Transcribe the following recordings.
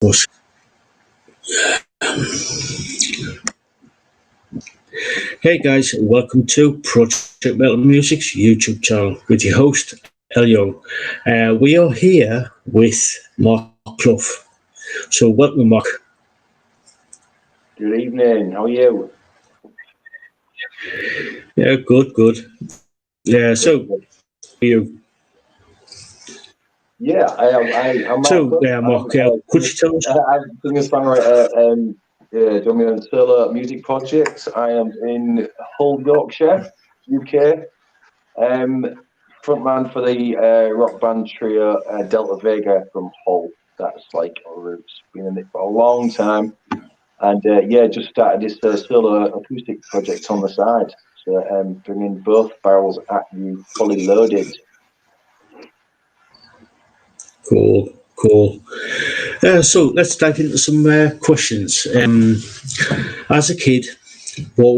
Was- Hey guys, welcome to Project Metal Music's YouTube channel with your host Elio. We are here with Marc Clough. So welcome, Marc. Good evening. How are you? Yeah, good. Yeah, so you. I'm So, Marc Marc, Clough. could you tell us? I'm singer-songwriter. Doing my own solo music projects. I am in Hull, Yorkshire, UK. Frontman for the rock band trio Delta Vega from Hull. That's like our roots. Been in it for a long time, and just started this solo acoustic project on the side. So bringing both barrels at you, fully loaded. Cool. So let's dive into some questions. As a kid, what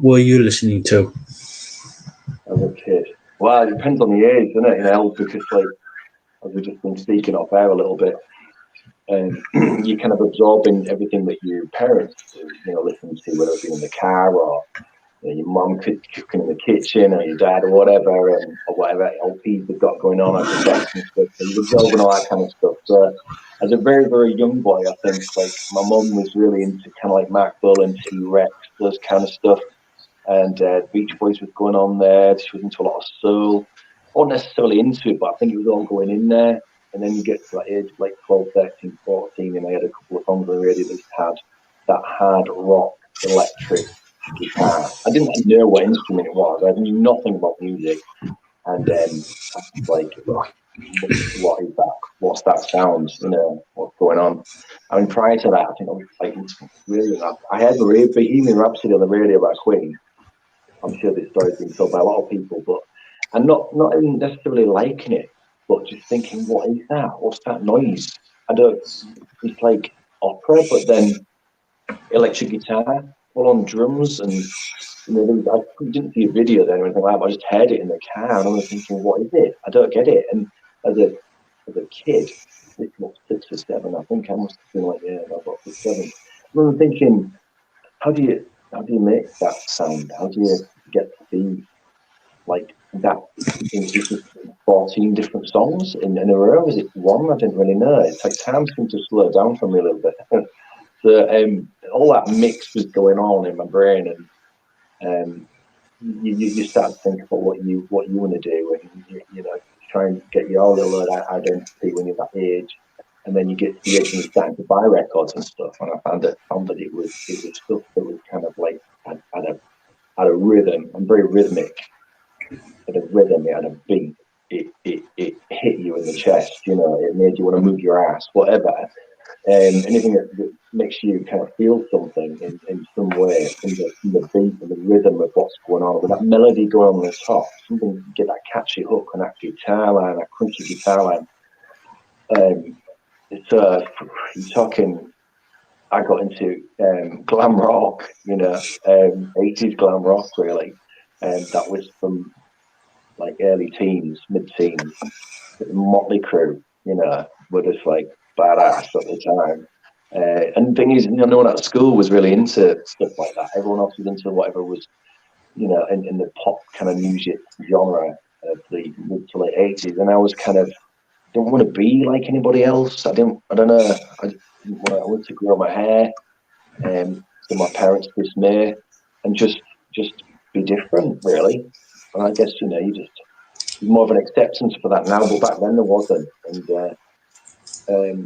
were you listening to? As a kid. Well, it depends on the age, doesn't it? Because like as we've just been speaking off air a little bit, you kind of absorbing everything that your parents, listen to, whether it be in the car or your mum cooking in the kitchen or your dad or whatever, or whatever LPs they've got going on or cassettes and stuff. So you're absorbing all that kind of stuff. So as a very, very young boy, I think like my mum was really into kind of like Marc Clough and T-Rex, those kind of stuff. And Beach Boys was going on there. She was into a lot of soul. I wasn't necessarily into it, but I think it was all going in there. And then you get to that age, like 12, 13, 14, and I had a couple of songs on the radio that had that hard rock electric guitar. I didn't know what instrument it was. I knew nothing about music. And then I was like, what is that? What's that sound? What's going on? I mean, prior to that, I think I was like really. I had Bohemian Rhapsody on the radio by Queen. I'm sure this story's been told by a lot of people, but I'm not even necessarily liking it, but just thinking, what is that? What's that noise? It's like opera, but then electric guitar, full on drums, and I didn't see a video there or anything like that. I just heard it in the car, and I was thinking, what is it? I don't get it. And as a kid, 6 or 7, I think I must have been like, about 6, 7. I remember thinking, how do you make that sound? How do you get to be like that? Is it 14 different songs in a row? Is it one? I didn't really know. It's like time seemed to slow down for me a little bit. So all that mix was going on in my brain, and you start to think about what you want to do, and you try and get your little identity when you're that age. And then you get to the age and you're starting to buy records and stuff. And I found that it was stuff that was kind of like had a rhythm. I'm very rhythmic. Had a rhythm. It had a beat. It hit you in the chest. It made you want to move your ass, whatever. Anything that makes you kind of feel something in some way, from the beat and the rhythm of what's going on, with that melody going on the top, something get that catchy hook on that guitar line, that crunchy guitar line. So you're talking, I got into glam rock, 80s glam rock really, and that was from like early teens, mid-teens. Motley Crue, were just like badass at the time. And the thing is, no one at school was really into stuff like that. Everyone else was into whatever was, in the pop kind of music genre of the mid to late 80s, and I was kind of didn't want to be like anybody else. I don't know. I wanted to grow my hair, to my parents' dismay, and just be different, really. And I guess you just more of an acceptance for that now, but back then there wasn't. And I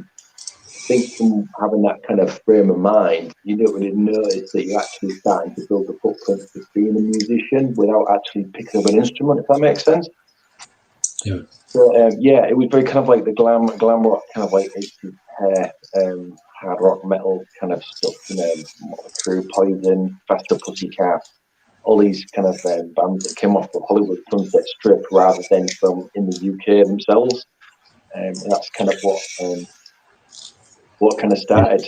think from having that kind of frame of mind, you don't really notice that you're actually starting to build a footprint for being a musician without actually picking up an instrument, if that makes sense. Yeah. So it was very kind of like the glam rock, kind of like 80s hair, hard rock metal kind of stuff, Motley Crue, Poison, Faster Pussycat, all these kind of bands that came off the Hollywood Sunset Strip rather than from in the UK themselves, and that's kind of what kind of started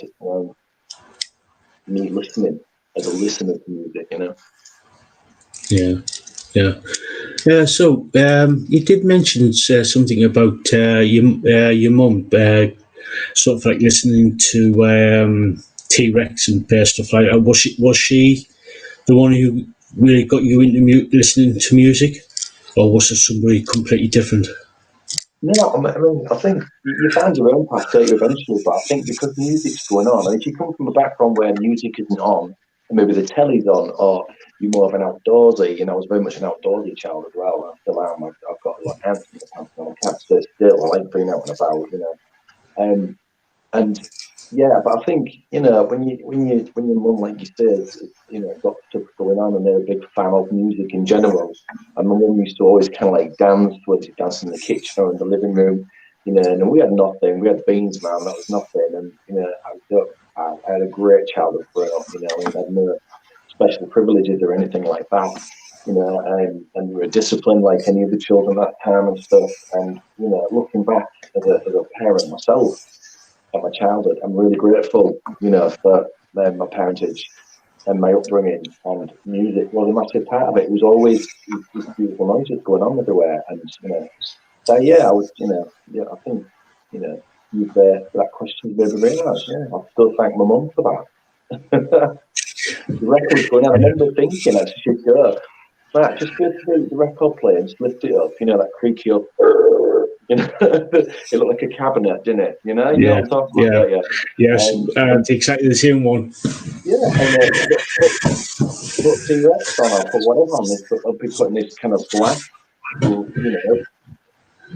me listening as a listener to music, Yeah. So you did mention something about your mum sort of like listening to T-Rex and stuff like that. Was she the one who really got you into listening to music, or was it somebody completely different? No, I mean, I think you find your own path, don't you, eventually, but I think because music's going on, and if you come from a background where music isn't on, and maybe the telly's on, or you're more of an outdoorsy, I was very much an outdoorsy child as well, and I still am. I've got a lot of ants in the pants, and I can't stay still. I like being out and about. And yeah, but I think when your mum, like you said, got stuff going on, and they're a big fan of music in general. And my mum used to always kind of like dance, whether she danced in the kitchen or in the living room, and we had nothing. We had beans, man. That was nothing. And I had a great childhood growing up. We had no special privileges or anything like that. And we were disciplined like any of the children at that time and stuff. And looking back as a parent myself, of my childhood, I'm really grateful, for my parentage and my upbringing, and music was a massive part of it. It was always these beautiful noises going on everywhere, and so yeah, I was, I think, you've that question made me realise, I still thank my mum for that. The record was going on. I remember thinking as she should go, right, just go to the record player and just lift it up, that creaky up. It looked like a cabinet, didn't it? You know what I'm talking about, don't you? Yes, exactly the same one. Yeah, and put T-Rex on, or put whatever on this, but I'll be putting this kind of black,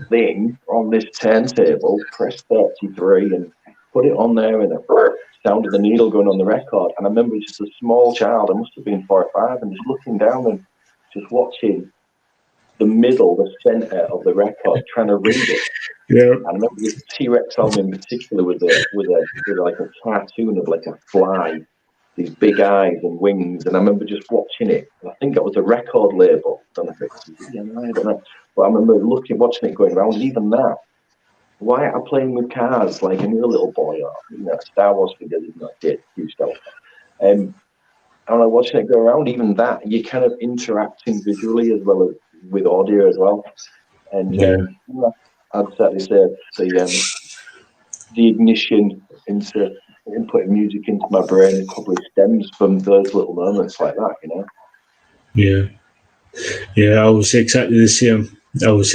thing on this turntable, press 33, and put it on there, and the sound of the needle going on the record. And I remember just a small child, I must have been 4 or 5, and just looking down and just watching the middle, the centre of the record, trying to read it. Yeah. And I remember this T-Rex album in particular with like a cartoon of like a fly, these big eyes and wings. And I remember just watching it. And I think it was a record label. I don't know if it's, I don't know. But I remember watching it going around. And even that, why are I playing with cars like any little boy, or Star Wars figures? Did huge Star Wars. And I was watching it go around. Even that, you're kind of interacting visually as well as with audio as well. And I'd certainly say the ignition into inputting music into my brain probably stems from those little moments like that. Yeah, I was exactly the same. With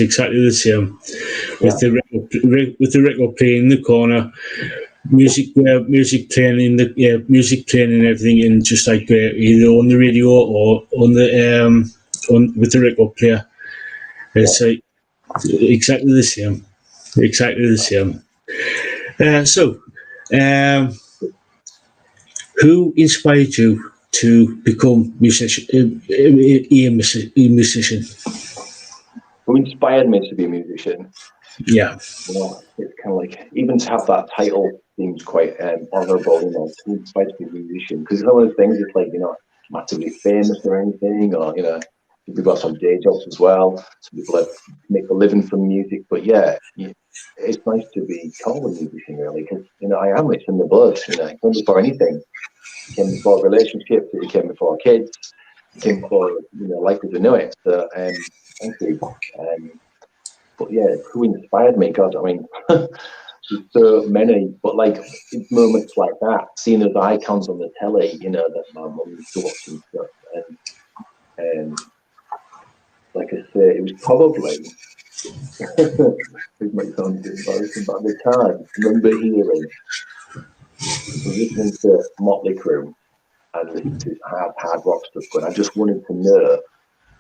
the record playing in the corner, music playing and everything, and just like either on the radio or on the with the record player. It's like exactly the same. So, who inspired you to become a musician? Who inspired me to be a musician? Yeah. It's kind of like, even to have that title seems quite honourable, to inspire to be a musician. Because it's one of those things, it's like, you're not massively famous or anything, or, people got some day jobs as well. Some people make a living from music. But it's nice to be called a musician, really, because, it's in the blood, it came before anything. It came before relationships, it came before kids, it came before, life as we know it. So, thank you. But who inspired me? God, I mean, there's so many. But like, it's moments like that, seeing those icons on the telly, that my mum used to watch and stuff. And like I say, it was probably, it might sound embarrassing, but at the time, I remember listening to Motley Crue and listening to hard rock stuff, but I just wanted to know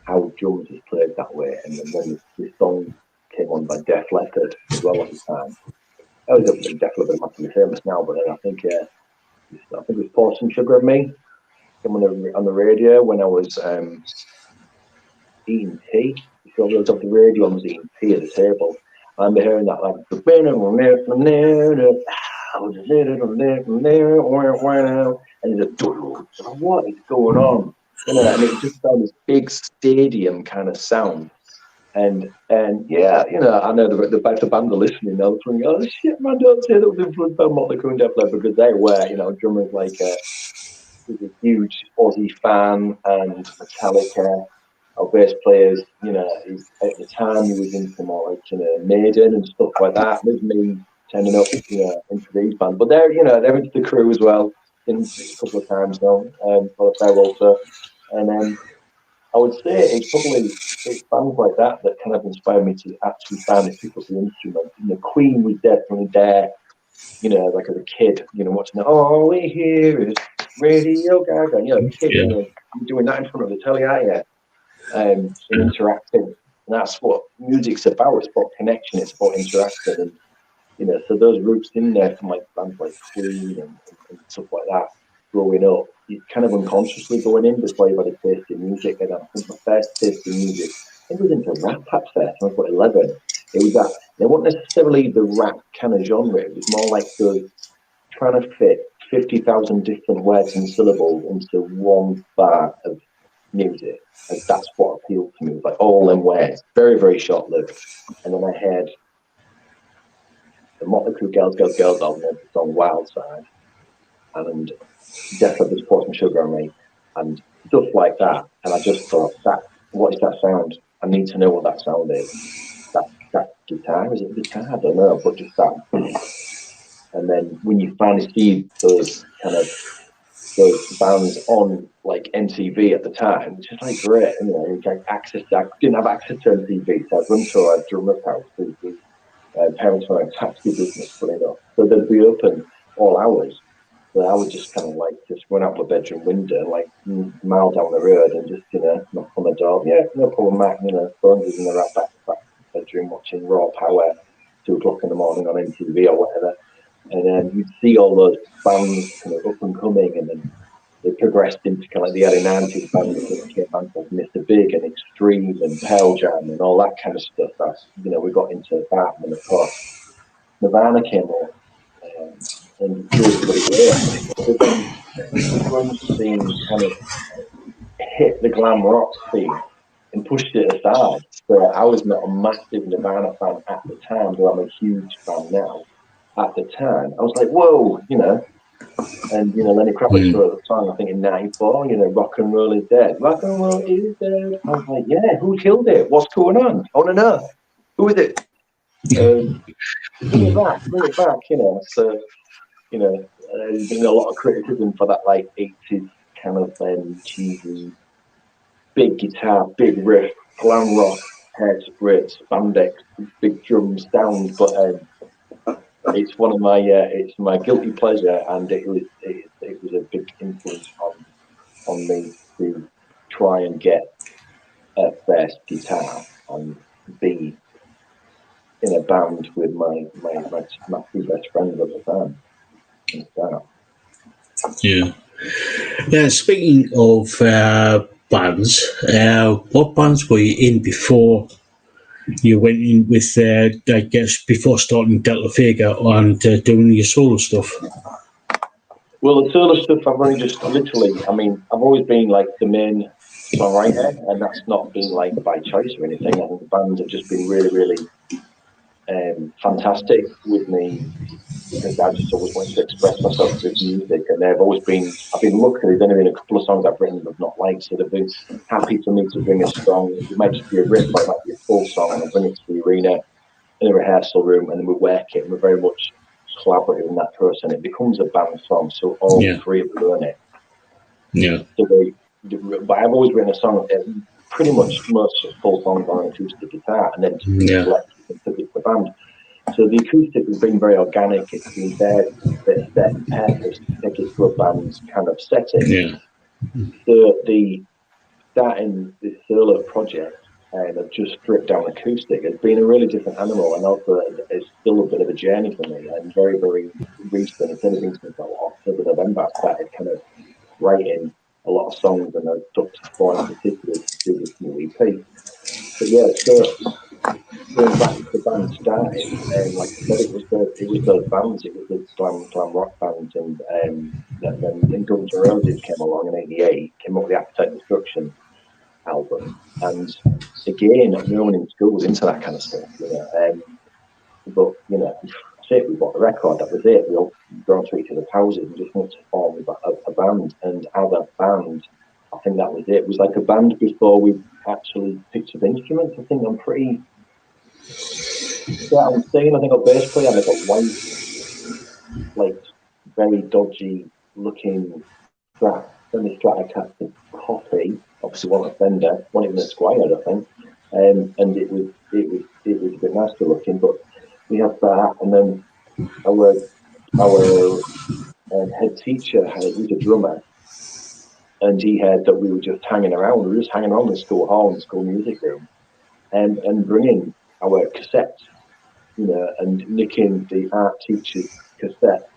how drums was played that way. And then when this song came on by Def Leppard as well at the time, I was Def Leppard massively famous now, but then I think it was Force and Sugar of Me came on the radio when I was eating tea. So I was off the radio and was eating tea at the table. I remember hearing that like and it's what is going on? And it just found this big stadium kind of sound. And I know the band are listening. I was thinking, oh shit, man, don't say that was influenced by Motley Crue and Def Leppard, because they were, drummers like was a huge Aussie fan, and Metallica. Our bass players, at the time he was into more like Maiden and stuff like that. With me turning up, into these bands. But they're into the crew as well. Been a couple of times now, for a farewell tour. And I would say it's bands like that kind of inspired me to actually finally pick up the instrument. Queen was definitely there, like as a kid, watching all we hear is Radio Gaga, kid, you're doing that in front of the telly, aren't you? And interacting. And that's what music's about. It's about connection. It's about interacting. And, so those roots in there from like bands like Queen and stuff like that, growing up, you're kind of unconsciously going in before you've had a taste in music. And I think my first taste in music, I think it was into rap at first when I was about 11. It was that, it wasn't necessarily the rap kind of genre. It was more like the trying to fit 50,000 different words and syllables into one bar of music. And that's what appealed to me. It was like all them words, very, very short-lived. And then I had the Motley Crue Girls, Girls, Girls album, the song Wild Side, and Death of the Sportsman Sugar on Me, and stuff like that. And I just thought, what is that sound? I need to know what that sound is. That guitar, is it guitar? I don't know, but just that. And then when you finally see those bands on like MTV at the time, which is like great, you get access to, I didn't have access to MTV, so I'd run to a drummer's house with parents were in a taxi business, funny enough. So they'd be open all hours. So I would just kind of like just run out my bedroom window, like mile down the road, and just knock on the door. Yeah, no problem, Mac. Phones is in the right back bedroom watching Raw Power, 2:00 in the morning on MTV or whatever. And then you'd see all those bands kind of up and coming, and then they progressed into kind of like the early 90s bands that came bands like Mr. Big and Extreme and Pearl Jam and all that kind of stuff. That's, we got into that, and of course Nirvana came up, and the grunge scene kind of hit the glam rock scene and pushed it aside. So I was not a massive Nirvana fan at the time, though I'm a huge fan now. At the time, I was like, whoa, and Lenny Kravitz wrote the song, I think in '94, Rock and Roll is Dead. Rock and Roll is dead. I was like, yeah, who killed it? What's going on? I want to know. Who is it? Bring it back, So, there's been a lot of criticism for that, like 80s kind of cheesy, big guitar, big riff, glam rock, hairspray, spandex, big drum sound, but it's one of my it's my guilty pleasure, and it was a big influence on me to try and get a first guitar and be in a band with my two best friends at the time. Yeah. Speaking of bands, what bands were you in before you went in with, I guess, before starting Delta Vega and doing your solo stuff? Well, the solo stuff, I've only just literally, I've always been like the main songwriter, and that's not been like by choice or anything. I think the bands have just been really, really fantastic with me, because I just always wanted to express myself through music, and I've been lucky. There's only been a couple of songs I've written that I've not liked, so they've been happy for me to bring a song. It might just be a riff, or it might be a full song, and I bring it to the arena in a rehearsal room, and then we work it, and we're very much collaborative in that process, and it becomes a band song, so all three of us learn it. Yeah. But I've always written a song, pretty much most full songs on an acoustic guitar, and then select the band. So the acoustic has been very organic. It's been there for a certain purpose to take it to a band's kind of setting. Yeah. So starting this solo project, and I've just stripped down acoustic. It's been a really different animal, and also it's still a bit of a journey for me. And very, very recent. It's only been since October, November. I started kind of writing a lot of songs, and I've stuck to four in particular to do this new EP. But yeah, so going back to the band started, and like I said, it was those bands. It was the glam rock bands, and then Guns N' Roses came along in '88, came up with the Appetite Destruction album, and again, no one in school was into that kind of stuff, but that's it. We bought the record. That was it. We all gone to each other's houses and just wanted to form a band, and as a band, I think that was it. It was like a band before we actually picked up instruments. I think I'm pretty Yeah, I'm saying I think our bass player had like a white, like very dodgy looking Strat, Stratocaster copy. Obviously, wasn't a Fender, wasn't even a Squire, I think. And it was a bit nasty looking, but we had that, and then our head teacher was a drummer, and he heard that we were just hanging around. We were just hanging around the school hall and school music room, and bringing our cassettes, and nicking the art teacher's cassette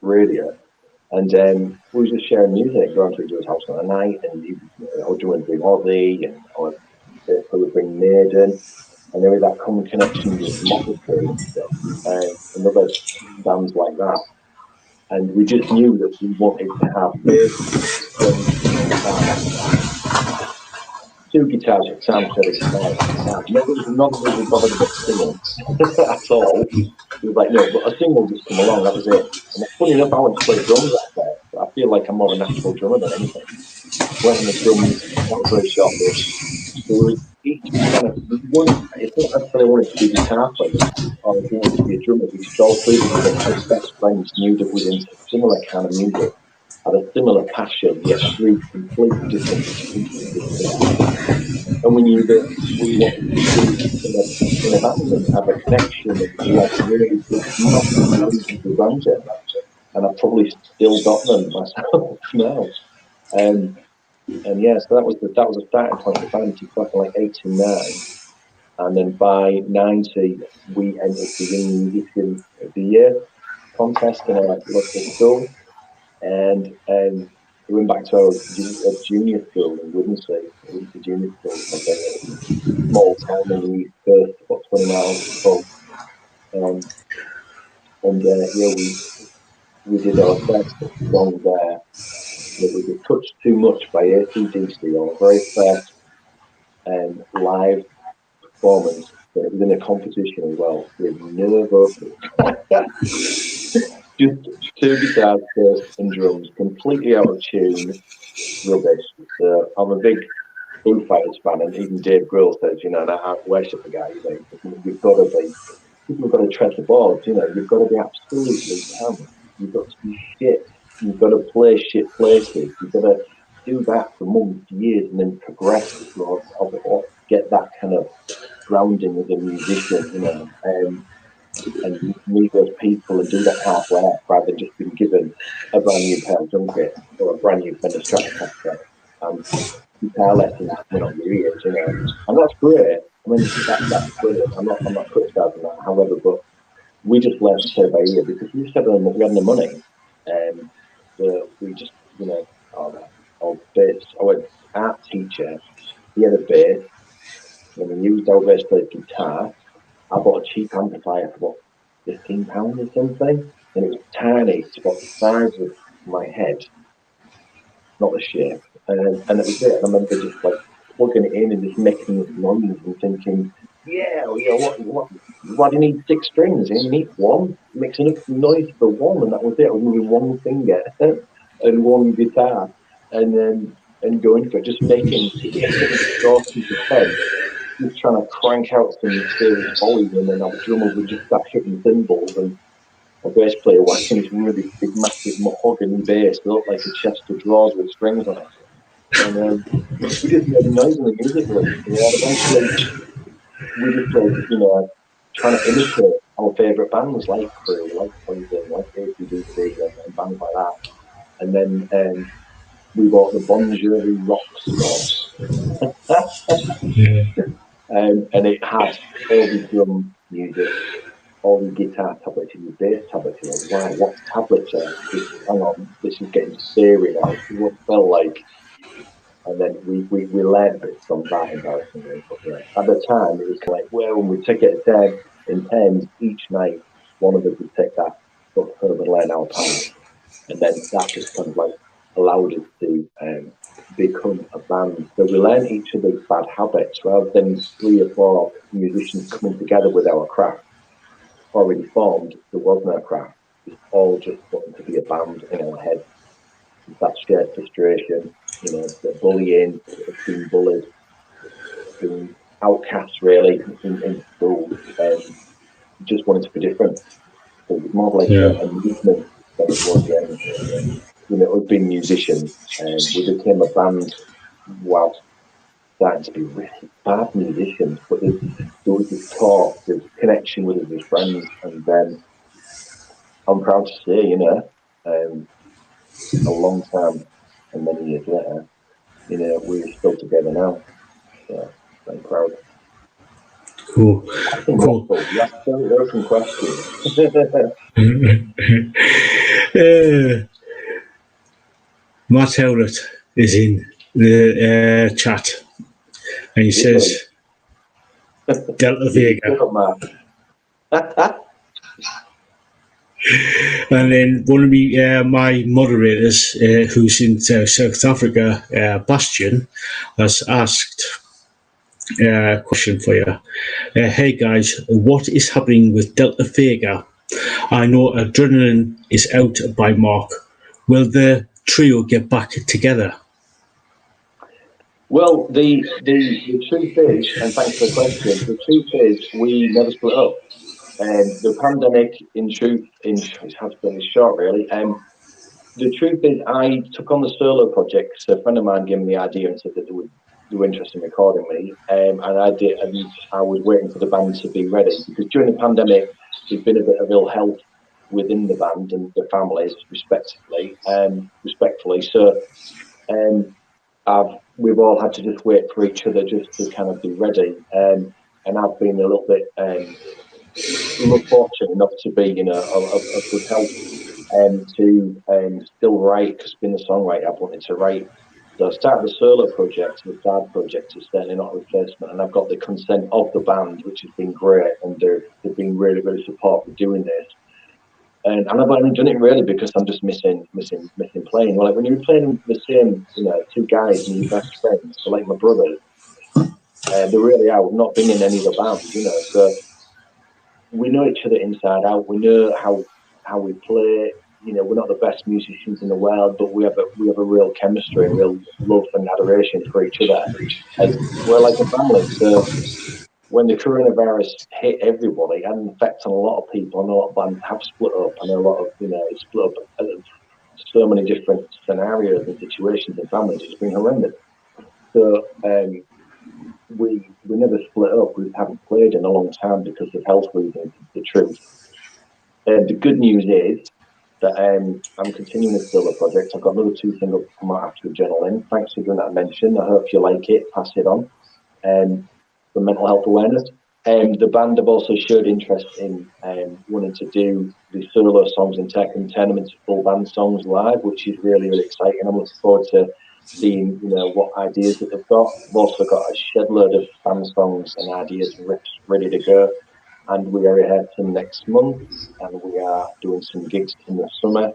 radio. And we were just sharing music, going to each other's house on a night, and I was doing bring Oddly, and I would bring Maiden, and there was that common connection with Motley and stuff, and other bands like that. And we just knew that we wanted to have two guitars at Sam said a guitar. None of us were bothered about singing at all. He was like, no, but a singer will just come along, that was it. And funny enough, I went to play drums that day, but I feel like I'm more of a natural drummer than anything. Went on the drums, that was very short-lived. So we each kind of, it's not necessarily wanted to be guitar players or wanted to be a drummer, because all three of us as best friends knew that we were into similar kind of music, had a similar passion, yet three completely different interests to that. And we knew that we wanted to be in a band and have a connection, and we had really good, massive memories with Ranger, and I've probably still got them myself now. Um, and yeah, so that was a starting point for band. Back in like 89, and then by 90 we entered the Young Musician of the Year contest in our local school, and we went back to our junior school in Woodsey Junior School, like a small town in the East Coast, about 20 miles from. Um, and yeah, we did our first song there. It was A Touch Too Much by AC/DC, our very first live performance. But it was in a competition as well, with no vocals. Just two guitars, bass, and drums, completely out of tune, rubbish. So I'm a big Foo Fighters fan, and even Dave Grohl says, and I worship the guy. You've got to be, people have got to tread the boards. You've got to be absolutely calm. You've got to be shit. You've got to play shit places. You've got to do that for months, years, and then progress towards or get that kind of grounding as a musician. And meet those people and do the hard work rather than just being given a brand new pair of drum kits or a brand new Fender Stratocaster and guitar lessons coming on your ears. And that's great. I mean, that's brilliant. I'm not criticizing that, however, but we just learned to play by ear because we just we had no money. So we just, our art teacher, he had a bass, and we used our bass player's guitar. I bought a cheap amplifier for what, £15 or something, and it was tiny. It's about the size of my head, not the shape. And it was it. And I remember just like plugging it in and just making this noise and thinking, why do you need six strings? You need one. It makes enough noise for one, and that was it. I was moving one finger and one guitar, and going for it, just making sources of head, just trying to crank out some serious volume, and then our drummer would just start hitting cymbals, and our bass player whacking this really big, massive mahogany bass that looked like a chest of drawers with strings on it. And we just made noise in the music room. And eventually we just played, trying to imitate our favourite bands like Crew, like Poison, like AC/DC, and bands like that. And then we bought the Bon Jovi rock score. Yeah. And it had all the drum music, all the guitar tablature, the bass tablature. Like, wow, what tablature? Hang on, this is getting scary now. This is what it felt like. And then we learned bits from that embarrassingly. But yeah, at the time, it was kind of like, well, when we took it in tens each night, one of us would take that up further and learn our part. And then that just kind of like allowed us to become a band. So we learned each other's bad habits rather than three or four musicians coming together with our craft already formed. There was no craft. It's all just wanting to be a band in our head. That shared frustration, the bullying, being bullied, being outcasts really in school, just wanted to be different. So it was more like a movement than it was, us being musicians. We became a band whilst starting to be really bad musicians, but there was this talk, there was connection with us as friends, and then I'm proud to say, a long time and many years later, we're still together now. So I'm proud. Cool. Cool. You asked very open questions. Matt Howlett is in the chat, and he says Delta Vega. And then one of my moderators, who's in South Africa, Bastion, has asked a question for you. Hey guys, what is happening with Delta Vega? I know Adrenaline is out by Marc. Will the trio get back together? Well, the truth is, and thanks for the question, the truth is we never split up. The pandemic, in truth, it's hard to put it short, really. The truth is, I took on the solo project because a friend of mine gave me the idea and said that they were interested in recording me, and I did. And I was waiting for the band to be ready because during the pandemic, there's been a bit of ill health within the band and the families, respectively. So, we've all had to just wait for each other just to kind of be ready. And I've been a little bit fortunate enough to be of good health and to still write, because being a songwriter, I've wanted to write. So I started the solo project, the side project is certainly not a replacement, and I've got the consent of the band, which has been great, and they've been really, really supportive doing this. And I've only done it really because I'm just missing playing. Well, like when you're playing the same, two guys and your best friends, they're like my brothers, they really are. We've not been in any other band, so we know each other inside out. We know how we play. We're not the best musicians in the world, but we have a real chemistry and real love and adoration for each other, as we're like a family. So when the coronavirus hit everybody, and affected a lot of people, and a lot of bands have split up, and a lot of it's split up so many different scenarios and situations and families. It's been horrendous. So we never split up. We haven't played in a long time because of health reasons. The truth. The good news is that I'm continuing the solo project. I've got another 2 singles to come out after Adrenaline. Thanks for doing that mention. I hope you like it. Pass it on. For mental health awareness. The band have also showed interest in wanting to do the solo songs and turn them into full band songs live, which is really, really exciting. I'm looking forward to seeing, what ideas that they've got. I've also got a shed load of band songs and ideas and riffs ready to go. And we are rehearsing next month, and we are doing some gigs in the summer,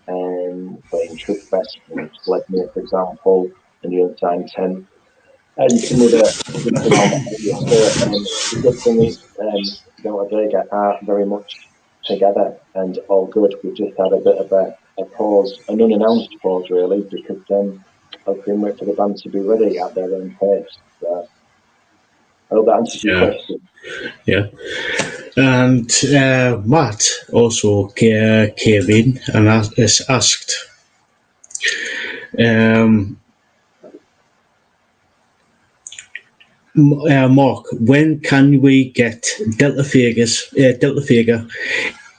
and playing Trip Fest in Sledmere, for example, and the Unsigned Tent, and some other gigs around that area. So the good thing is, Delta Vega are very much together and all good. We've just had a bit of a pause, an unannounced pause, really, because I've been waiting for the band to be ready at their own pace. So I hope that answers your question. Yeah. And Matt also came in and asked, Marc, when can we get Delta Vega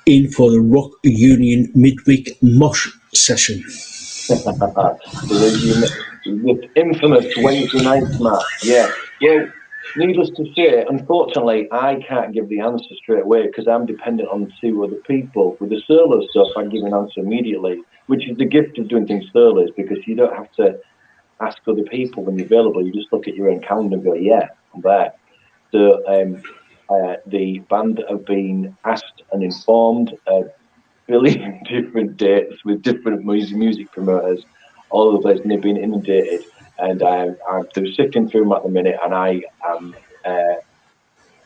in for the Rock Union midweek mosh session? The infamous Wednesday night, Matt. Yeah. Well, needless to say, unfortunately, I can't give the answer straight away because I'm dependent on 2 other people. With the solo stuff, I give an answer immediately, which is the gift of doing things solo, because you don't have to ask other people when you're available. You just look at your own calendar and go, yeah, I'm there. So the band have been asked and informed a billion different dates with different music promoters all over the place, and they've been inundated. And I'm sifting through them at the minute, and I am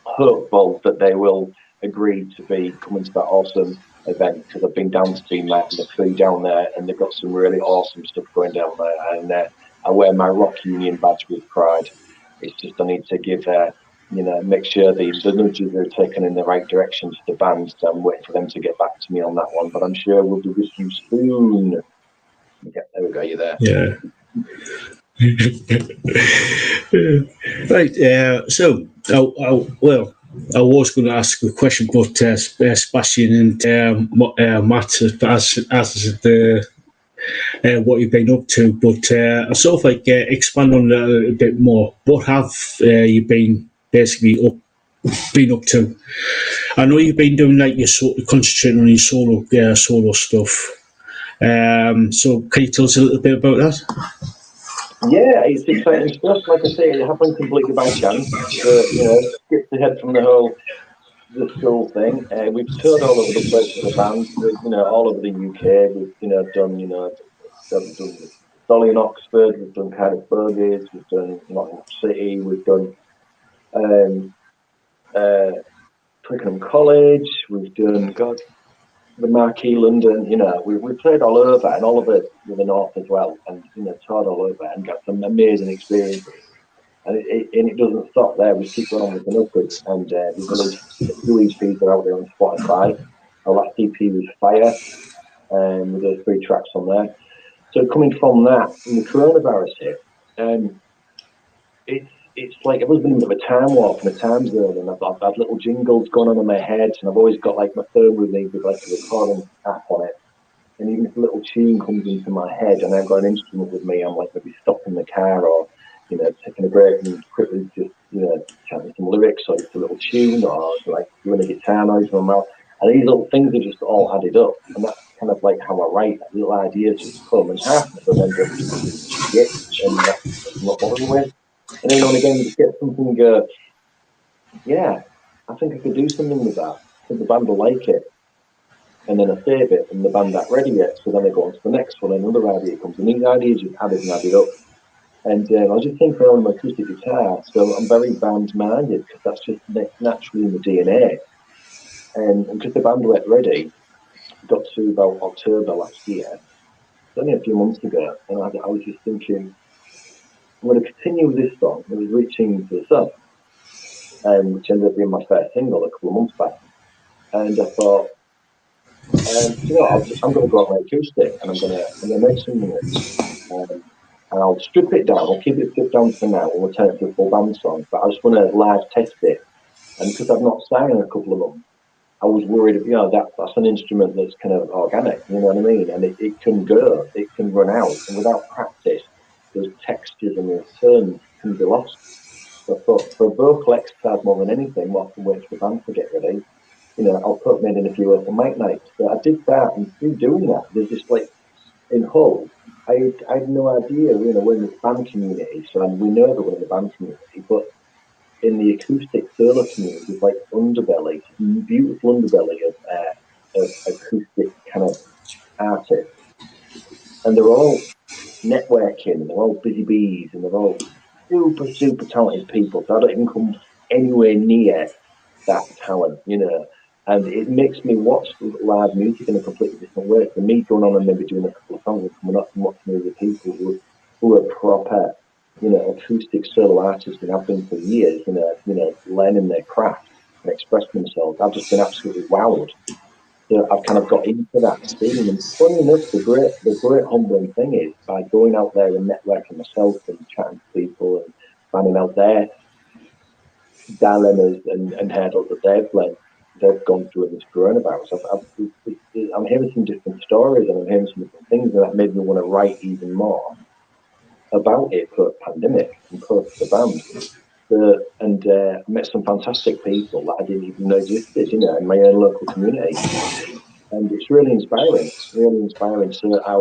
hopeful that they will agree to be coming to that awesome event, because I've been down to see Matt and the crew down there, and they've got some really awesome stuff going down there. And I wear my Rock Union badge with pride. It's just I need to give make sure the nudges are taken in the right direction to the band. So I'm waiting for them to get back to me on that one. But I'm sure we'll be with you soon. Yeah, there we go. You're there. Yeah. Right. Well, I was going to ask a question, but Sebastian and Matt has asked the what you've been up to. But I sort of like expand on that a little bit more. What have you been basically been up to? I know you've been doing like your concentrating on your solo stuff. So can you tell us a little bit about that? Yeah, it's exciting stuff. Like I say, it happened completely by chance. Skipped ahead from the school thing. We've toured all over the place with the band. All over the UK. We've done Dolly in Oxford. We've done Cardiff Burgess. We've done Nottingham City. We've done um, uh, Twickenham College. We've done the Marquee London. We've played all over, and all of it with the North as well, and toured all over and got some amazing experiences. And it doesn't stop there. We keep going with the upwards, and we've released a few EPs that are out there on Spotify. Our last EP was Fire, with those 3 tracks on there. So coming from that, when the coronavirus hit, it's like I've always been a bit of a time warp and a time zone, and I've had little jingles going on in my head, and I've always got like my phone with me with like a recording app on it. And even if a little tune comes into my head and I've got an instrument with me, I'm like maybe stopping the car or taking a break and quickly just chanting some lyrics or just a little tune or like doing a guitar noise in my mouth. And these little things are just all added up, and that's kind of like how I write. Little ideas just come, and half of them end up shit, and that's I'm not bothered with. And every now and again, you just get something. Yeah, I think I could do something with that. I think the band will like it. And then I save it, and the band aren't ready yet. So then I go on to the next one, and another idea comes. And these ideas just added and added up. And I was just thinking on my acoustic guitar. So I'm very band minded because that's just naturally in the DNA. And because the band weren't ready, got to about October last year, only a few months ago, and I was just thinking, I'm going to continue with this song. It was Reaching for the Sun, which ended up being my first single a couple of months back. And I thought, I'm going to go out my acoustic, and I'm going to make something of it. And I'll strip it down. I'll keep it stripped down for now, and we'll turn it to a full band song. But I just want to live test it. And because I've not sang in a couple of months, I was worried, that's an instrument that's kind of organic, you know what I mean? And it can go, it can run out. And without practice, those textures and those turns can be lost. So for vocal exercise more than anything, whilst I wait for the band to get ready, I'll put me in a few open mic nights. So I did that, and through doing that, there's just like, in Hull, I had no idea, we're in the band community, so we know that we're in the band community, but in the acoustic solo community, there's like underbelly, beautiful underbelly of acoustic kind of artists. And they're all networking, and they're all busy bees, and they're all super, super talented people. So I don't even come anywhere near that talent, And it makes me watch live music in a completely different way. For me, going on and maybe doing a couple of songs and coming up and watching other people who are proper, acoustic solo artists and have been for years, learning their craft and expressing themselves. I've just been absolutely wowed. So I've kind of got into that scene. And funny enough, the great humbling thing is by going out there and networking myself and chatting to people and finding out their dilemmas and hurdles that they've gone through with this coronavirus. I'm hearing some different stories, and I'm hearing some different things, and that made me want to write even more about it post-pandemic and post the band. And met some fantastic people that I didn't even know existed, in my own local community. And it's really inspiring, really inspiring. So I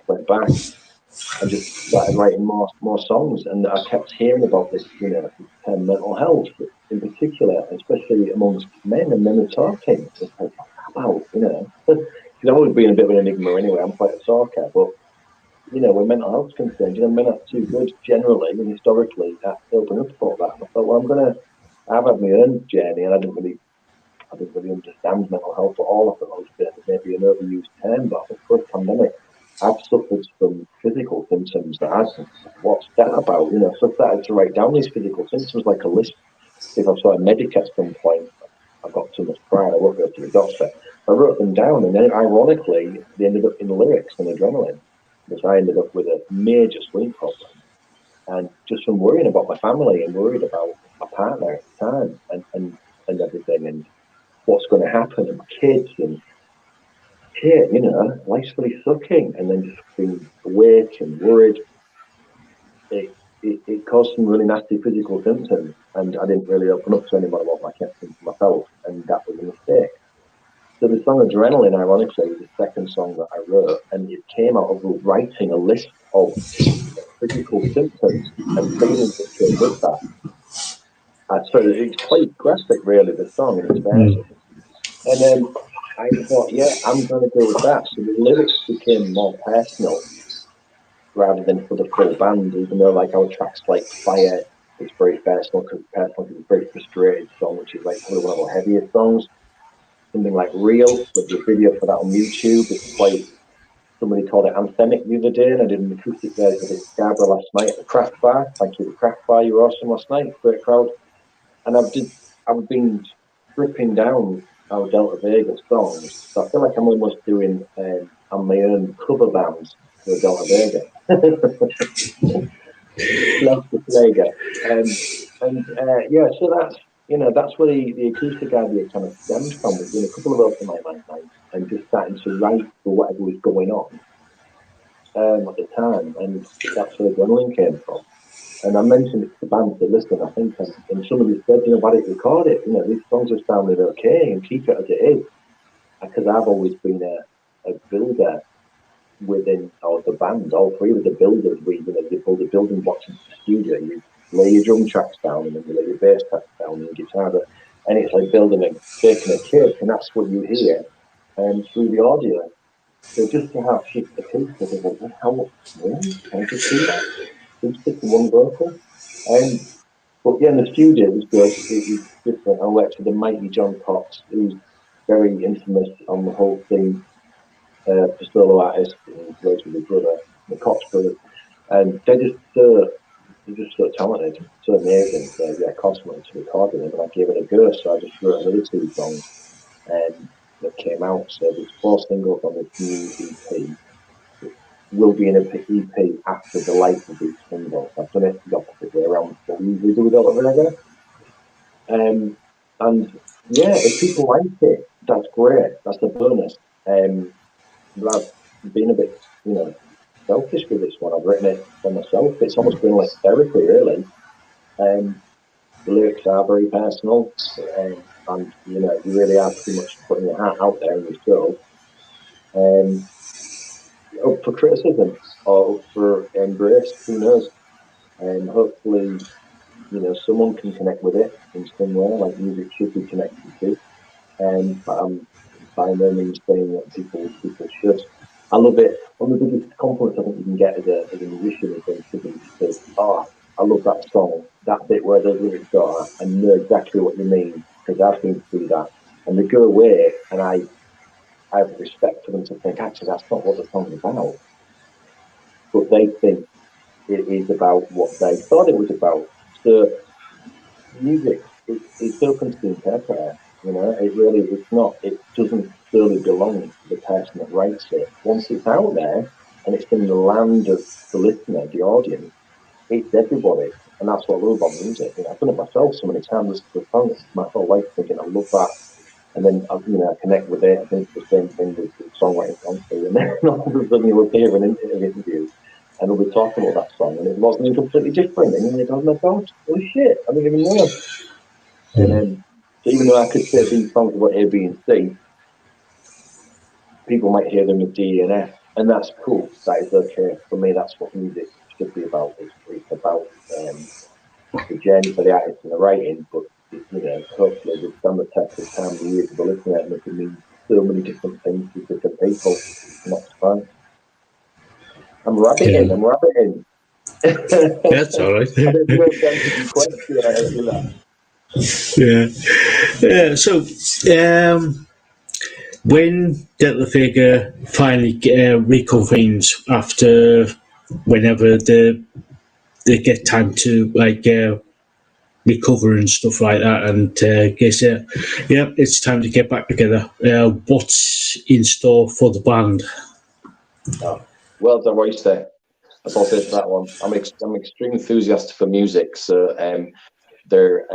went back and just started writing more songs, and I kept hearing about this, term mental health in particular, especially amongst men, and men are talking. It's like, about, because I've always been a bit of an enigma anyway. I'm quite a talker, but when mental health's concerned, men are too good generally and historically to open up about that. And I thought, well, I've had my own journey, and I didn't really understand mental health at all. I thought it was maybe an overused term, but I think post-pandemic, I've suffered from physical symptoms that I think, what's that about? So I started to write down these physical symptoms like a list. If I saw a medic at some point, I got too much pride, I won't go to the doctor. I wrote them down, and then ironically, they ended up in the lyrics and adrenaline, because I ended up with a major sleep problem. And just from worrying about my family and worried about my partner at the time and everything and what's going to happen and my kids and shit, life's really sucking. And then just being awake and worried, it caused some really nasty physical symptoms. And I didn't really open up to anyone about my kept to myself, and that was a mistake. So the song Adrenaline, ironically, was the second song that I wrote, and it came out of writing a list of physical symptoms and feelings that came with that. So it's quite graphic, really, the song in its version. And then I thought, yeah, I'm going to go with that. So the lyrics became more personal rather than for the full band, even though like our tracks like Fire is very personal because it's a very frustrated song, which is like probably one of our heaviest songs. Something like Real, with the video for that on YouTube, it's quite, somebody called it anthemic the other day, and I did an acoustic version of it in Scarborough last night at the Craft Bar. Thank you, the Craft Bar, you were awesome last night, great crowd. And I've been stripping down our Delta Vega songs, so I feel like I'm almost doing on my own cover bands for Delta Vega. Delta Vega. Yeah, so that's where the acoustic idea kind of stemmed from. Was doing a couple of open mic nights and just starting to write for whatever was going on at the time, and that's where Adrenaline came from. And I mentioned it to the band to listen, I think, and somebody said, why don't you record it? These songs are sounding okay and keep it as it is. Because I've always been a builder within the band. All three of the builders, you build the building blocks into the studio. You lay your drum tracks down and then you lay your bass tracks down and your guitar. And it's like baking a cake, and that's what you hear through the audio. So just to have just acoustic, I was like, how much? Really? Can I just do that? Acoustic and one vocal? But yeah, in the studio it was good. It was different. I worked with the mighty John Cox, who's very infamous on the whole thing for solo artists, and plays with his brother, the Cox brothers, and they're just so talented, so amazing. So yeah, Cox wanted to record with him, and I gave it a go. So I just wrote another two songs, that came out. So there's 4 singles on this new EP. Will be in an EP after the life of each single. I've done it the opposite way around what we usually do with Delta Vega. And yeah, if people like it, that's great. That's a bonus. But I've been a bit, selfish with this one. I've written it for myself. It's almost been like therapy, really. The lyrics are very personal, and you really are pretty much putting your heart out there in your soul. Up for criticism or up for embrace, who knows? And hopefully, someone can connect with it in some way, like music should be connected to. But I'm by no means saying that people should. I love it. One of the biggest compliments I think you can get as a musician is when somebody says, "Oh, I love that song, that bit where those lyrics are, I know exactly what you mean because I've been through that." And they go away, and I have respect for them to think, actually, that's not what the song's about. But they think it is about what they thought it was about. So music it's open to the interpreter. It really it's not. It doesn't solely belong to the person that writes it. Once it's out there and it's in the land of the listener, the audience, it's everybody, and that's what I love about music. I've done it myself so many times. Listened to a song my whole life, thinking I love that, and then I connect with it. I think it's the same thing with songwriting songs too. And then all of a sudden you'll hear an interview and we'll be talking about that song, and it wasn't completely different. And you're like, oh my god, holy shit, I didn't even know. And then, so even though I could say these songs about A, B, and C, people might hear them as D and F, and that's cool. That is okay. For me, that's what music should be about. It's about the journey for the artist and the writing, but hopefully we've done the test of time and years of listening and it can mean so many different things to different people, and that's fine. I'm rabbiting. That's all right. I didn't know if answered your question. Yeah. So, when Delta Vega finally reconvenes after whenever the they get time to like recover and stuff like that. And guess it's time to get back together. What's in store for the band? Oh, well done, what you say. That's all I'll say to that one. I'm extremely enthusiastic for music, so they're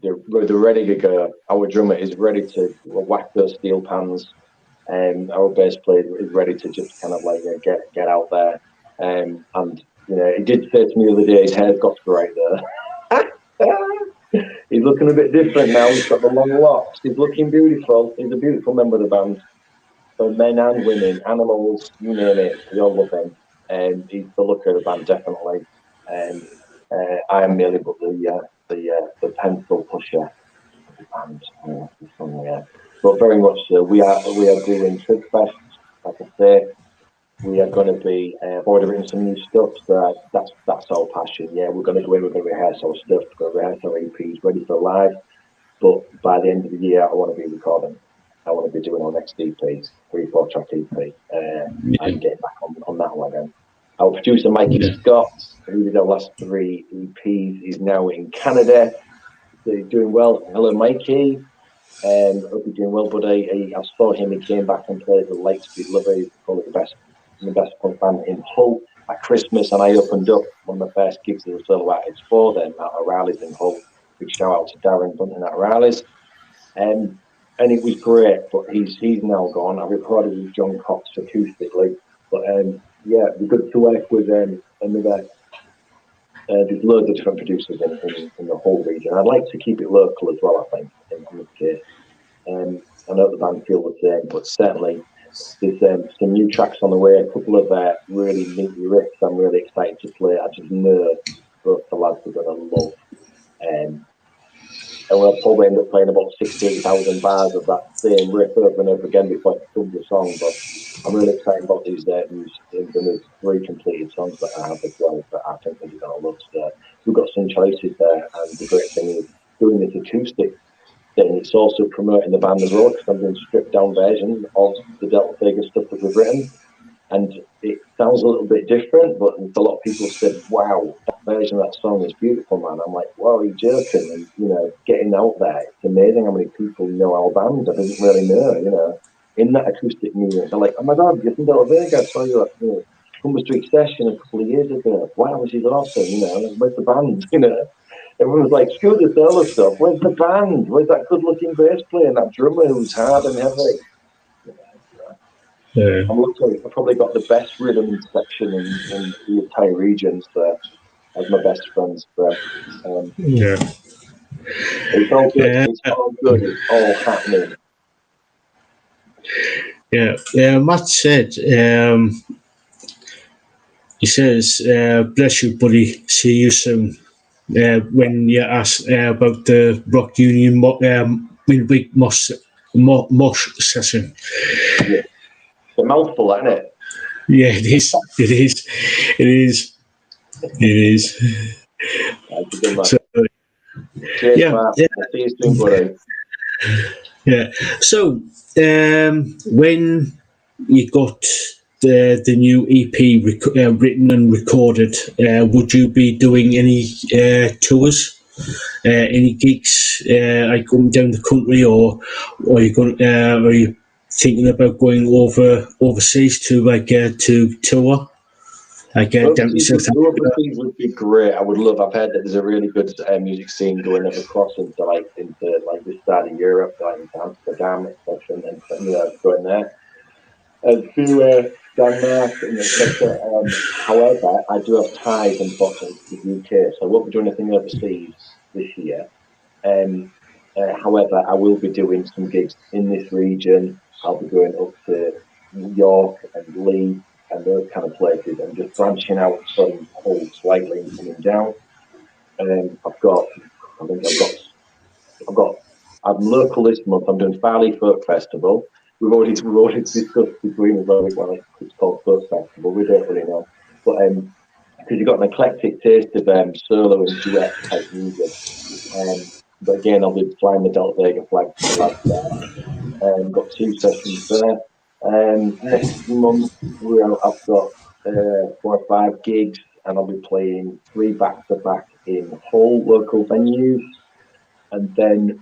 ready to go. Our drummer is ready to whack those steel pans, and our bass player is ready to just kind of like get out there. And you know, he did say to me the other day his hair's got straight there. He's looking a bit different now. He's got the long locks. He's looking beautiful. He's a beautiful member of the band. For men and women, animals, you name it, we all love him. And he's the look of the band, definitely. And I am merely but the pencil pusher of the band. But very much so. We are doing Trip Fest, like I say. We are going to be. I've already written some new stuff, so that's our passion. Yeah, we're going to go in. We're going to rehearse our stuff. We're going to rehearse our EPs, ready for live. But by the end of the year, I want to be recording. I want to be doing our next EP, 3-4 track EP, and getting back on that one again. Our producer Mikey Scott, who did our last 3 EPs, is now in Canada. So he's doing well. Hello, Mikey. Hope you're doing well, buddy. I saw him. He came back and played the Lightspeed Lover. He's probably the best punk band in Hull at Christmas, and I opened up one of the first gigs as a solo artist for them at O'Reilly's in Hull. Big shout out to Darren Bunton at O'Reilly's. And it was great, but he's now gone. I recorded with John Cox acoustically, but yeah, it'd be good to work with another. There's loads of different producers in the whole region. I'd like to keep it local as well, I think, in this case. I know the band feel the same, but certainly there's some new tracks on the way, a couple of really neat riffs I'm really excited to play. I just know both the lads are going to love. And we'll probably end up playing about 68,000 bars of that same riff over and over again before it becomes a song. But I'm really excited about these the 3 completed songs that I have as well that I think they're going to love. So we've got some choices there, and the great thing is doing this acoustic thing. It's also promoting the band as well, because I'm doing stripped down versions of the Delta Vega stuff that we've written. And it sounds a little bit different, but a lot of people said, wow, that version of that song is beautiful, man. I'm like, wow, are you joking? And, you know, getting out there, it's amazing how many people know our band. I didn't really know, you know, in that acoustic music. They're like, oh my God, you're from Delta Vega. I saw you at, you know, Cumber Street Session a couple of years ago. Wow, this is awesome, you know, where's the band, you know? Everyone was like, screw the solo stuff. Where's the band? Where's that good-looking bass player and that drummer who's hard and heavy? Yeah. I'm lucky. I've probably got the best rhythm section in the entire regions there as my best friends there. Yeah. It's all good. It's all good. It's all happening. Yeah. Matt said, he says, bless you, buddy. See you soon. When you asked about the Rock Union midweek mosh session. Yeah. It's a mouthful, isn't it? Yeah, it is. It is. It is. It is. That's a good man. So, Cheers, Matt. I'll see you soon, buddy. Yeah. So, when you got the new EP written and recorded, would you be doing any tours, any gigs, like going down the country, or are you thinking about going overseas to to tour? Overseas would be great. I would love. I've heard that there's a really good music scene going across into this side of Europe, like into Amsterdam, etc., and you know, going there to Denmark and etc. However, I do have ties, unfortunately, to the UK, so I won't be doing anything overseas this year. However, I will be doing some gigs in this region. I'll be going up to New York and Leeds and those kind of places, and just branching out from Hull slightly and coming down. I'm local this month. I'm doing Farley Folk Festival. We've already discussed between us like it's called Folk Festival. We don't really know, but because you've got an eclectic taste of solo and duet type music. But again, I'll be flying the Delta Vega flag there. Got 2 sessions there. Next month, I've got 4 or 5 gigs. and I'll be playing 3 back-to-back in Hull local venues. And then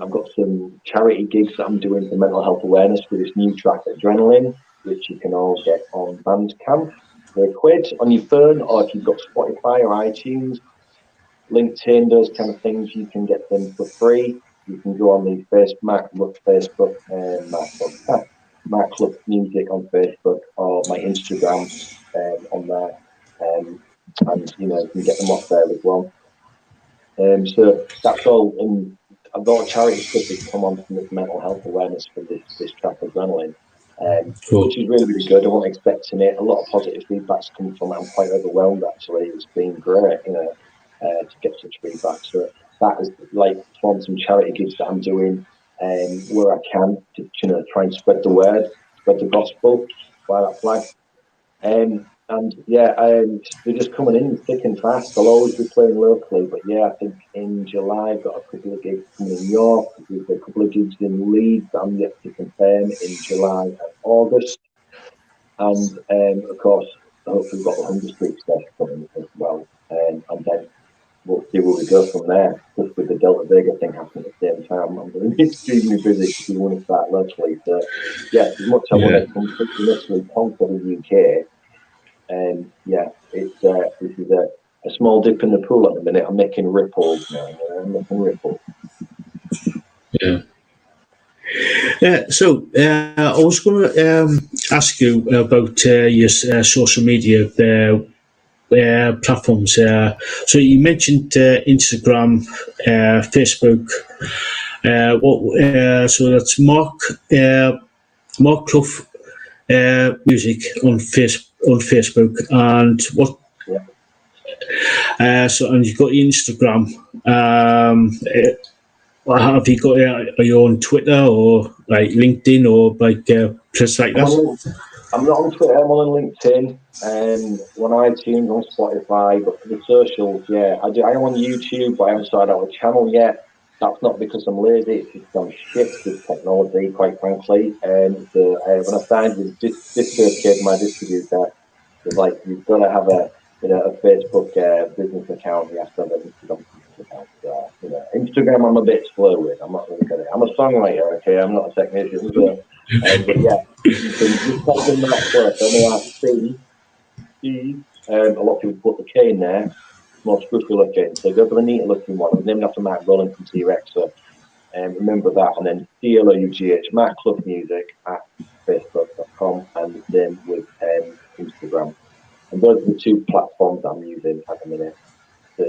I've got some charity gigs that I'm doing for mental health awareness with this new track, Adrenaline, which you can all get on Bandcamp for £1 on your phone, or if you've got Spotify or iTunes, LinkedIn, those kind of things, you can get them for free. You can go on the Marc Clough Music on Facebook, or my Instagram on there, and you can get them off there as well. So that's all. And I've got a charity stuff that's come on from this mental health awareness for this track, Adrenaline, Cool. which is really, really good. I wasn't expecting it. A lot of positive feedback's come from it. I'm quite overwhelmed, actually. It's been great, to get such feedback. So that is like from some charity gigs that I'm doing where I can to try and spread the word, spread the gospel, fly that flag. They're just coming in thick and fast. I'll always be playing locally, but yeah, I think in July I've got a couple of gigs coming in York. There's a couple of gigs in Leeds that I'm yet to confirm in July and August. And of course, hopefully we've got the 100 Street stuff coming as well. And then we'll see where we go from there. Just with the Delta Vega thing happening at the same time, I'm going to be extremely busy because we want to start locally. So yeah, as much as I want to completely literally conquer the UK. This is a small dip in the pool at the minute. I'm making ripples now. I'm making ripples. Yeah. So I was going to ask you about your social media platforms. So you mentioned Instagram, Facebook. So that's Marc Clough Music on Facebook, and what? Yeah. So and you've got Instagram. Have you got? Are you on Twitter or like LinkedIn or like places like that? I'm not on Twitter. I'm on LinkedIn and on iTunes, on Spotify. But for the socials, yeah, I do. I am on YouTube, but I haven't started out a channel yet. That's not because I'm lazy. It's just I'm shit with technology, quite frankly. And so when I signed with DistroKid, my distributor, was like, you've got to have a Facebook business account. You have to have an Instagram business account. Instagram I'm a bit slow with. I'm not really good at it. I'm a songwriter, okay? I'm not a technician. So, but yeah, you can just type in Marc Clough, M-A-R-C. A lot of people put the K in there. It's more scruffy looking. So go for the neater looking one. It was named after Mark Rolling from T-Rex. So remember that. And then CLOUGH, Marc Clough Music at facebook.com, and the same with Instagram. And those are the 2 platforms I'm using at the minute for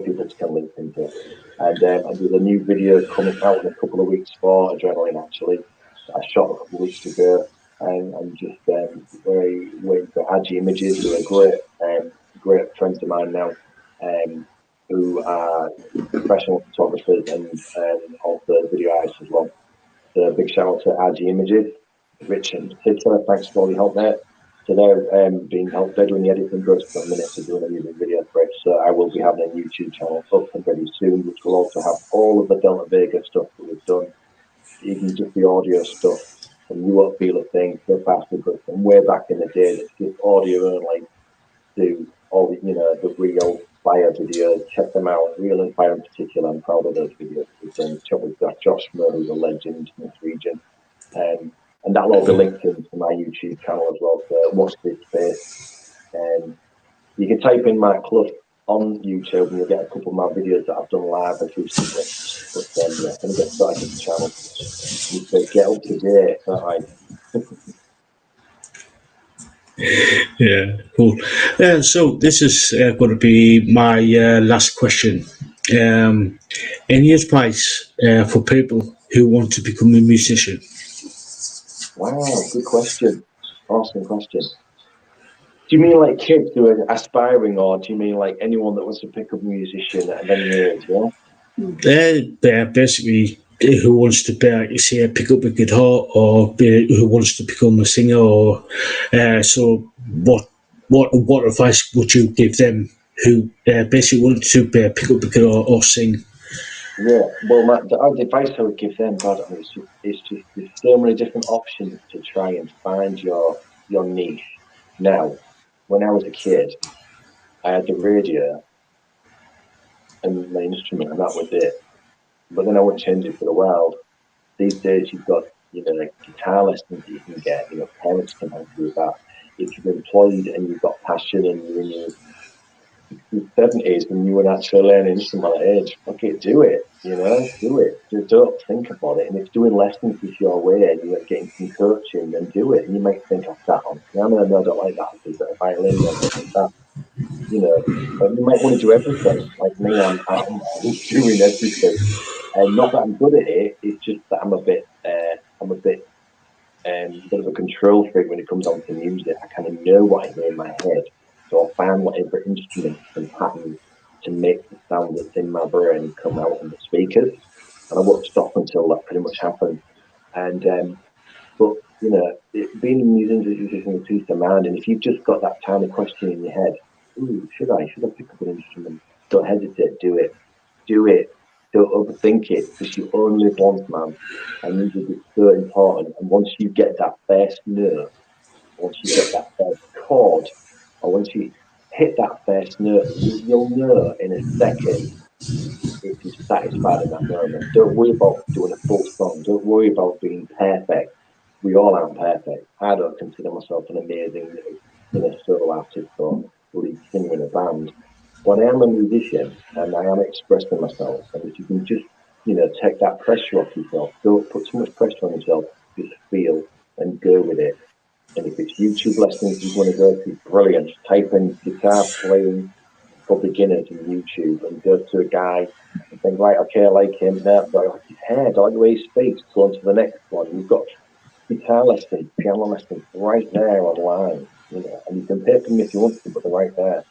people to come link into. And there's a new video coming out in a couple of weeks for Adrenaline, actually. I shot a couple of weeks ago, and I'm just very waiting for Agi Images, who are great friends of mine now, who are professional photographers and also video artists as well. So big shout out to Agi Images, Rich in particular. Thanks for all your help there. So they're they're doing the editing process at the minute, so doing a music video for it. So I will be having a YouTube channel up and ready soon, which will also have all of the Delta Vega stuff that we've done, even just the audio stuff. And you won't feel a thing so faster, but from way back in the day, it's just audio only, to all the real fire videos. Check them out. Real and Fire in particular, I'm proud of those videos. We've done with Josh Murray, who's a legend in this region. And that'll all be linked into my YouTube channel as well. So watch this space. You can type in Marc Clough on YouTube and you'll get a couple of my videos that I've done live acoustically. But can get started with the channel. You say get up to date, right? Yeah, cool. So this is going to be my last question. Any advice for people who want to become a musician? Wow, good question. Awesome question. Do you mean like kids who are aspiring, or do you mean like anyone that wants to pick up a musician at any age? Yeah. Basically, who wants to pick up a guitar, or who wants to become a singer, or so what advice would you give them who basically want to pick up a guitar or sing? Yeah, well, the advice I would give them, God, it's just there's so many different options to try and find your niche now. when I was a kid, I had the radio and my instrument, and that was it. But then I would change it for the world. These days, you've got, like guitar lessons that you can get. Parents can help you with that. If you're employed and you've got passion and you're in your 70s and you would actually learn an instrument at that age, okay, do it. Do it. Just don't think about it. And if doing lessons is your way and you're getting some coaching, then do it. And you might think, I sat on piano, no, I don't like that. I'll do a violin, no, I don't like that. But you might want to do everything. Like me, I'm doing everything. And not that I'm good at it, it's just that I'm a bit bit of a control freak when it comes on to music. I kind of know what I hear in my head. So I'll find whatever instruments and patterns to make the sound that's in my brain come out on the speakers. And I won't stop until that pretty much happens. And but being in musicians is a peace of mind. And if you've just got that tiny question in your head, ooh, should I pick up an instrument? Don't hesitate, do it. Don't overthink it, because you only live once, man. And music is so important. And once you get that first note, once you get that first chord, or once you hit that first note, you'll know in a second if you're satisfied in that moment. Don't worry about doing a full song. Don't worry about being perfect. We all aren't perfect. I don't consider myself an amazing solo artist or lead singer in a band. When I am a musician and I am expressing myself, and if you can just, take that pressure off yourself, don't put too much pressure on yourself, just feel and go with it. And if it's YouTube lessons you want to go to, brilliant. Just type in guitar playing for beginners in YouTube and go to a guy and think, right, okay, I like him. Now, I like his hair, I like the way he speaks. Go on to the next one. You've got guitar lessons, piano lessons right there online, and you can pay for them if you want to, but they're right there.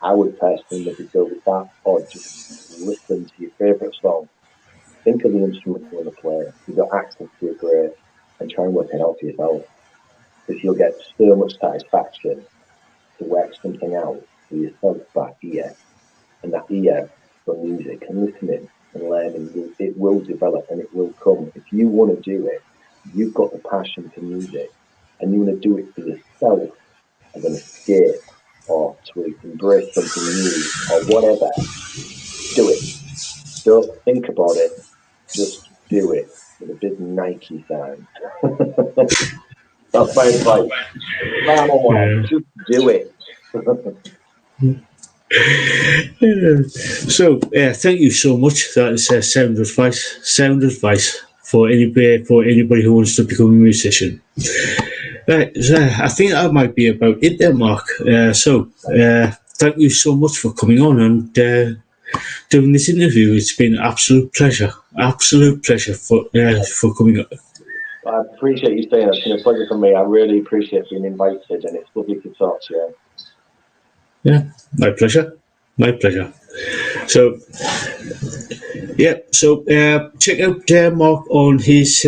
I would personally maybe go with that, or just listen to your favourite song. Think of the instrument you want to play. You've got access to it, great, and try and work it out for yourself. Because you'll get so much satisfaction to work something out for yourself by ear. And that ear for music and listening and learning, it will develop and it will come. If you want to do it, you've got the passion for music and you want to do it for yourself as an escape or to embrace something new or whatever, do it. Don't think about it, just do it with a big Nike sign. That's my advice. Just do it. So, thank you so much. That is sound advice. Sound advice for anybody who wants to become a musician. Right, I think that might be about it there, Mark. Thank you so much for coming on and doing this interview. It's been an absolute pleasure. Absolute pleasure for coming on. I appreciate you saying that. It's been a pleasure for me. I really appreciate being invited, and it's lovely to talk to you. Yeah, my pleasure. My pleasure. So, check out Mark on his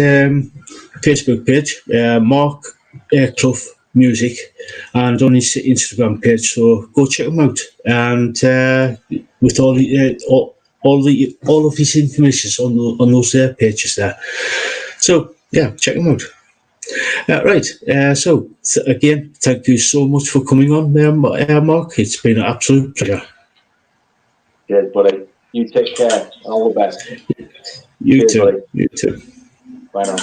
Facebook page, Marc Clough Music, and on his Instagram page. So go check him out, and with all of his information on those pages there. So yeah, check him out. Right. Again, thank you so much for coming on, Mark. It's been an absolute pleasure. Cheers, buddy. You take care. All the best. You Cheers, too. buddy. You too. Bye now.